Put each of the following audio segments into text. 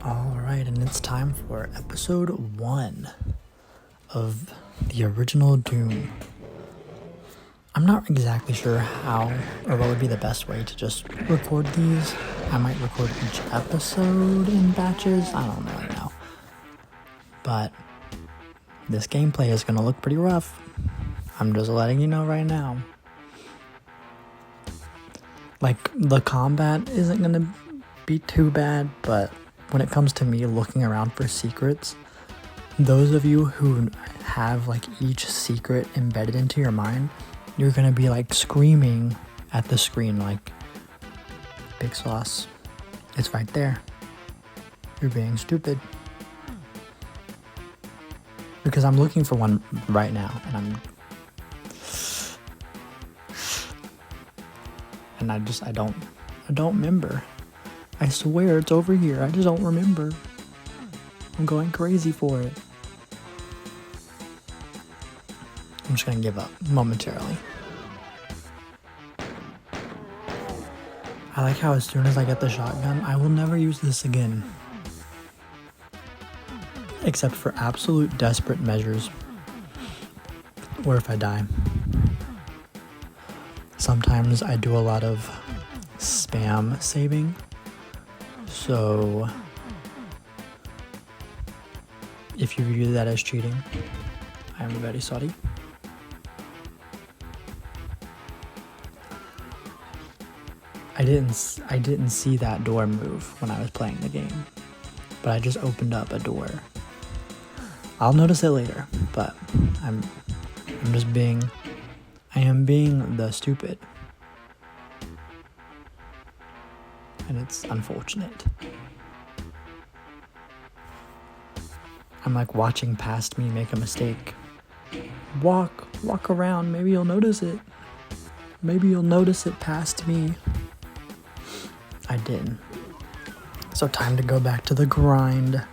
Alright, and it's time for episode 1 of the original Doom. I'm not exactly sure how or what would be the best way to just record these. I might record each episode in batches, I don't really know. But this gameplay is going to look pretty rough. I'm just letting you know right now. Like, the combat isn't going to be too bad, but when it comes to me looking around for secrets, those of you who have like each secret embedded into your mind, you're gonna be like screaming at the screen like, Big Sauce, it's right there. You're being stupid. Because I'm looking for one right now, and I don't remember. I swear it's over here. I just don't remember. I'm going crazy for it. I'm just gonna give up momentarily. I like how as soon as I get the shotgun, I will never use this again. Except for absolute desperate measures. Or if I die. Sometimes I do a lot of spam saving. So, if you view that as cheating, I am very sorry. I didn't see that door move when I was playing the game, but I just opened up a door. I'll notice it later, but I am being the stupid. And it's unfortunate. I'm like watching past me make a mistake. Walk around, maybe you'll notice it. Maybe you'll notice it past me. I didn't. So time to go back to the grind.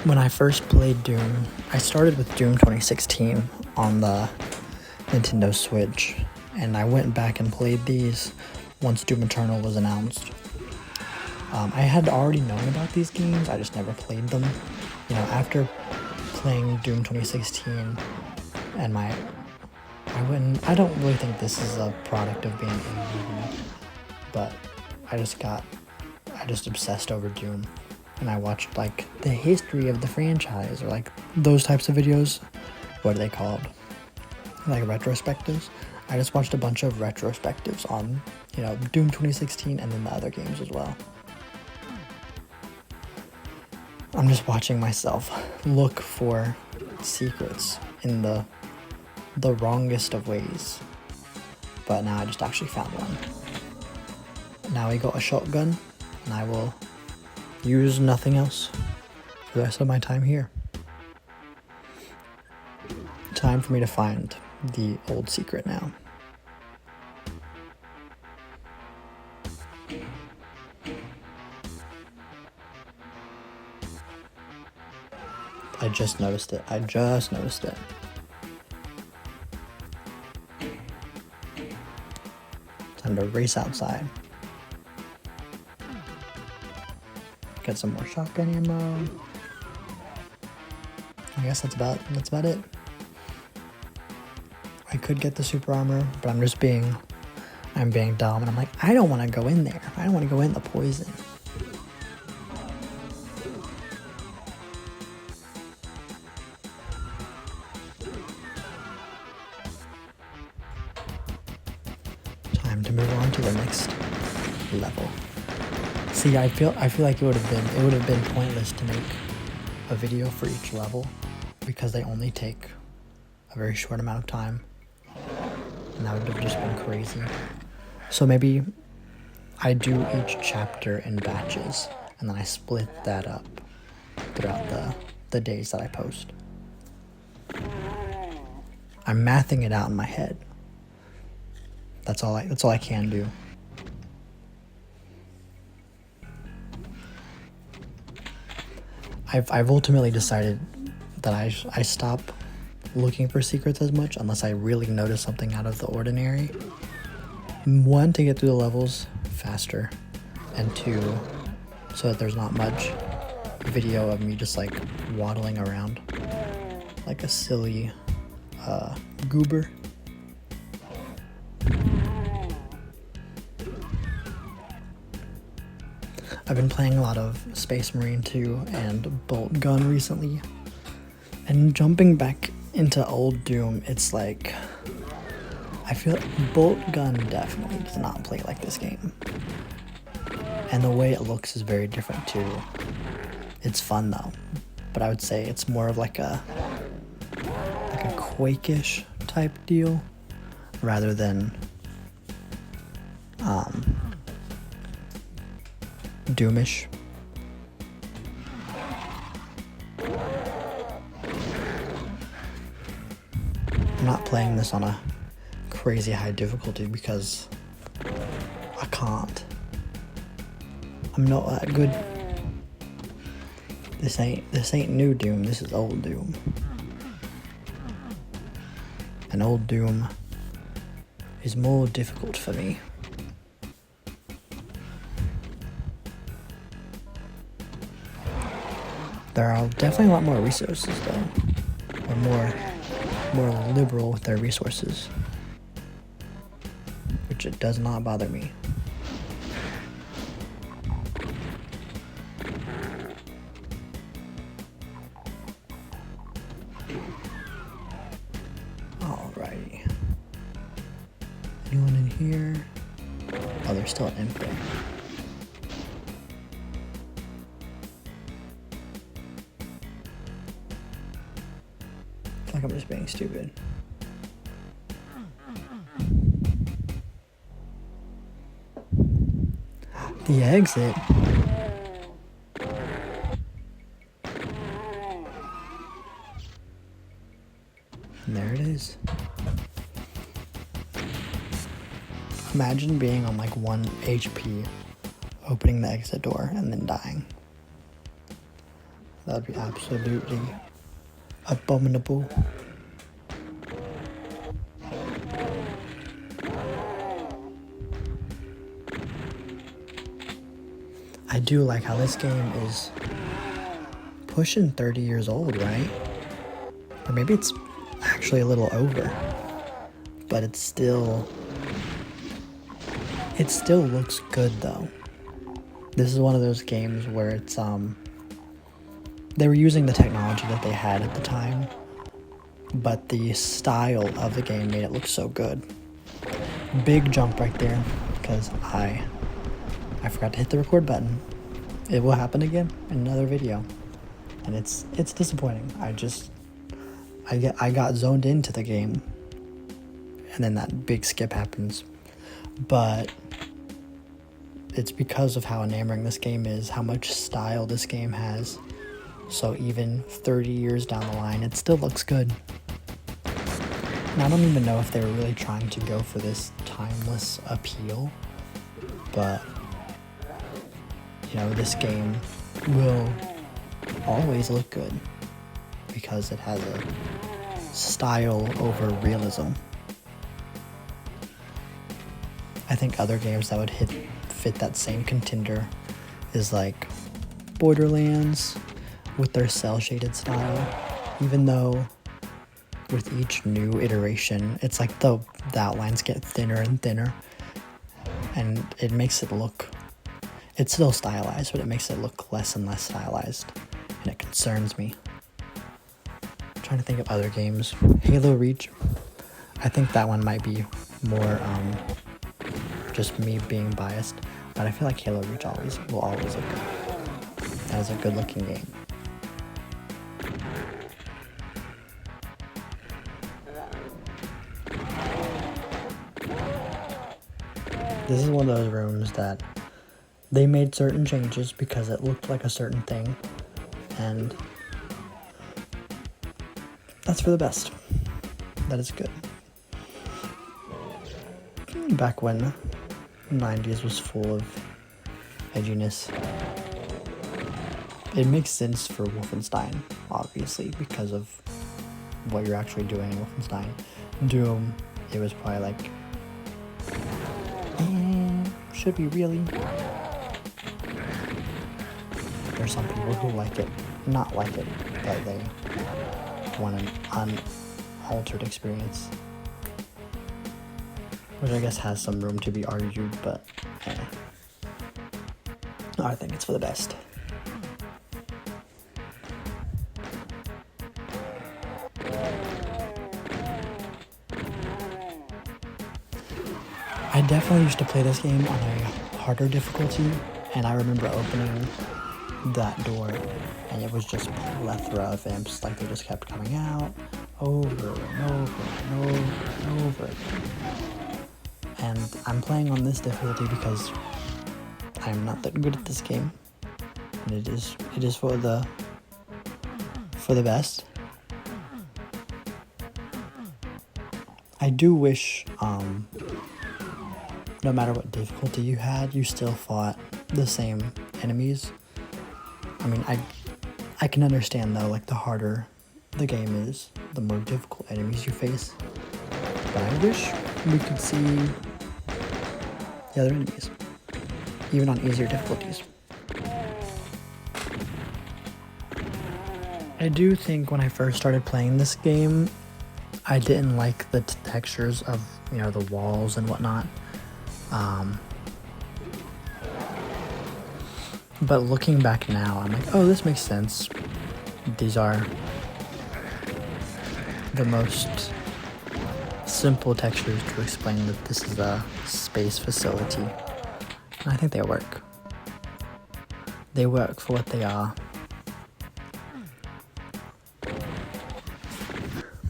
When I first played Doom, I started with Doom 2016 on the Nintendo Switch, and I went back and played these once Doom Eternal was announced. I had already known about these games, I just never played them. You know, after playing Doom 2016 and I don't really think this is a product of being a movie, but I just obsessed over Doom. And I watched like the history of the franchise or like those types of videos. What are they called? Like retrospectives. I just watched a bunch of retrospectives on, you know, Doom 2016 and then the other games as well. I'm just watching myself look for secrets in the wrongest of ways. But now I just actually found one. Now I got a shotgun and I will use nothing else for the rest of my time here. Time for me to find the old secret now. I just noticed it. Time to race outside. Get some more shotgun ammo. I guess that's about it. I could get the super armor, but I'm being dumb, and I'm like, I don't want to go in there. I don't want to go in the poison. Time to move on to the next level. See, I feel like it would have been pointless to make a video for each level because they only take a very short amount of time, and that would have just been crazy. So maybe I do each chapter in batches, and then I split that up throughout the days that I post. I'm mathing it out in my head. That's all I can do. I've ultimately decided that I stop looking for secrets as much unless I really notice something out of the ordinary. One, to get through the levels faster, and two, so that there's not much video of me just like waddling around like a silly goober. I've been playing a lot of Space Marine 2 and Bolt Gun recently, and jumping back into old Doom, it's like I feel Bolt Gun definitely does not play like this game, and the way it looks is very different too. It's fun though, but I would say it's more of like a Quake-ish type deal rather than Doomish. I'm not playing this on a crazy high difficulty because I can't. I'm not that good. This ain't new Doom, this is old Doom. And old Doom is more difficult for me. There are definitely a lot more resources though. Or more liberal with their resources. Which it does not bother me. Alrighty. Anyone in here? Oh, there's still an imp there. I feel like I'm just being stupid. The exit. And there it is. Imagine being on like 1 HP, opening the exit door, and then dying. That would be absolutely abominable. I do like how this game is pushing 30 years old, right? Or maybe it's actually a little over. But it still looks good though. This is one of those games where it's they were using the technology that they had at the time, but the style of the game made it look so good. Big jump right there, because I forgot to hit the record button. It will happen again in another video, and it's disappointing. I got zoned into the game, and then that big skip happens. But it's because of how enamoring this game is, how much style this game has. So even 30 years down the line, it still looks good. And I don't even know if they were really trying to go for this timeless appeal, but you know, this game will always look good because it has a style over realism. I think other games that would fit that same contender is like Borderlands with their cel-shaded style, even though with each new iteration, it's like the outlines get thinner and thinner, and it makes it look, it's still stylized, but it makes it look less and less stylized, and it concerns me. I'm trying to think of other games. Halo Reach, I think that one might be more just me being biased, but I feel like Halo Reach will always look good. That is a good looking game. This is one of those rooms that they made certain changes because it looked like a certain thing, and that's for the best. That is good. Back when 90s was full of edginess, it makes sense for Wolfenstein obviously, because of what you're actually doing in Wolfenstein. Doom, it was probably like, should be really. There's some people who like it, not like it, but they want an unaltered experience. Which I guess has some room to be argued, but I think it's for the best. I definitely used to play this game on a harder difficulty, and I remember opening that door, and it was just plethora of imps, like they just kept coming out over and over and over and over again. And I'm playing on this difficulty because I'm not that good at this game, and it is for the best. I do wish, no matter what difficulty you had, you still fought the same enemies. I mean, I can understand though, like the harder the game is, the more difficult enemies you face. But I wish we could see the other enemies, even on easier difficulties. I do think when I first started playing this game, I didn't like the textures of, the walls and whatnot. But looking back now, I'm like, oh, this makes sense. These are the most simple textures to explain that this is a space facility. And I think they work. They work for what they are.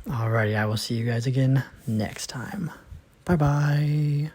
Alrighty, I will see you guys again next time. Bye-bye.